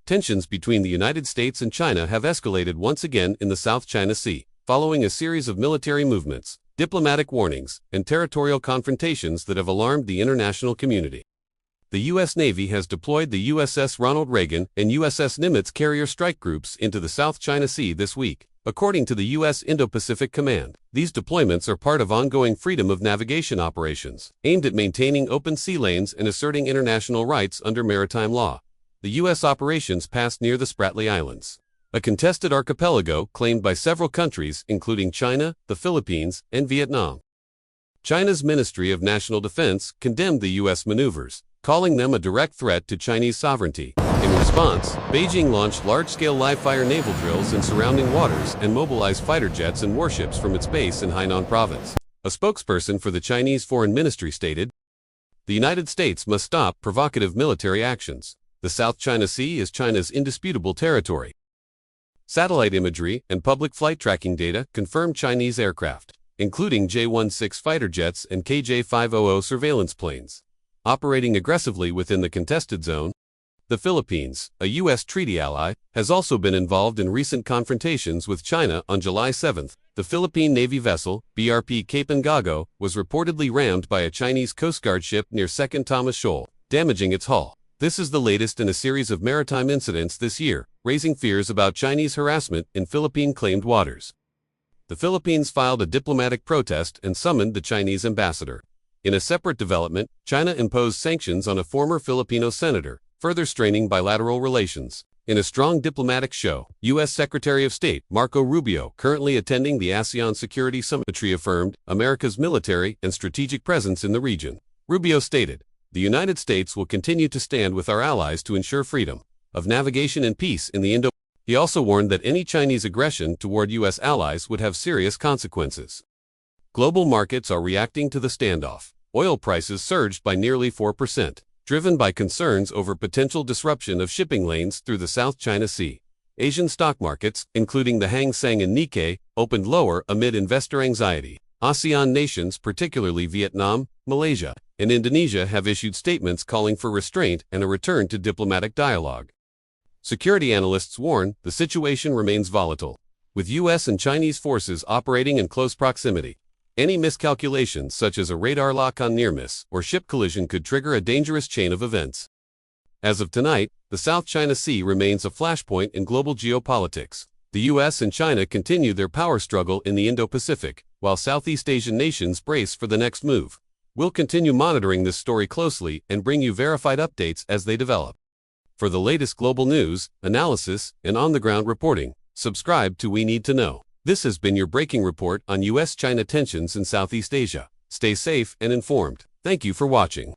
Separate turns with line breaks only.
Tensions between the United States and China have escalated once again in the South China Sea, following a series of military movements, diplomatic warnings, and territorial confrontations that have alarmed the international community. The U.S. Navy has deployed the USS Ronald Reagan and USS Nimitz carrier strike groups into the South China Sea this week, according to the U.S. Indo-Pacific Command. These deployments are part of ongoing freedom of navigation operations, aimed at maintaining open sea lanes and asserting international rights under maritime law. The U.S. operations passed near the Spratly Islands, a contested archipelago claimed by several countries including China, the Philippines, and Vietnam. China's Ministry of National Defense condemned the U.S. maneuvers, calling them a direct threat to Chinese sovereignty. In response, Beijing launched large-scale live-fire naval drills in surrounding waters and mobilized fighter jets and warships from its base in Hainan Province. A spokesperson for the Chinese Foreign Ministry stated, "The United States must stop provocative military actions. The South China Sea is China's indisputable territory." Satellite imagery and public flight tracking data confirm Chinese aircraft, including J-16 fighter jets and KJ-500 surveillance planes, operating aggressively within the contested zone. The Philippines, a U.S. treaty ally, has also been involved in recent confrontations with China. On July 7, the Philippine Navy vessel, BRP Capangago, was reportedly rammed by a Chinese Coast Guard ship near 2nd Thomas Shoal, damaging its hull. This is the latest in a series of maritime incidents this year, raising fears about Chinese harassment in Philippine-claimed waters. The Philippines filed a diplomatic protest and summoned the Chinese ambassador. In a separate development, China imposed sanctions on a former Filipino senator, further straining bilateral relations. In a strong diplomatic show, U.S. Secretary of State Marco Rubio, currently attending the ASEAN Security Summit, reaffirmed America's military and strategic presence in the region. Rubio stated, "The United States will continue to stand with our allies to ensure freedom of navigation and peace in the Indo." He also warned that any Chinese aggression toward U.S. allies would have serious consequences. Global markets are reacting to the standoff. Oil prices surged by nearly 4%, driven by concerns over potential disruption of shipping lanes through the South China Sea. Asian stock markets, including the Hang Seng and Nikkei, opened lower amid investor anxiety. ASEAN nations, particularly Vietnam, Malaysia, and Indonesia, have issued statements calling for restraint and a return to diplomatic dialogue. Security analysts warn the situation remains volatile, with U.S. and Chinese forces operating in close proximity. Any miscalculations, such as a radar lock on near miss or ship collision, could trigger a dangerous chain of events. As of tonight, the South China Sea remains a flashpoint in global geopolitics. The U.S. and China continue their power struggle in the Indo-Pacific, while Southeast Asian nations brace for the next move. We'll continue monitoring this story closely and bring you verified updates as they develop. For the latest global news, analysis, and on-the-ground reporting, subscribe to We Need to Know. This has been your breaking report on U.S.-China tensions in Southeast Asia. Stay safe and informed. Thank you for watching.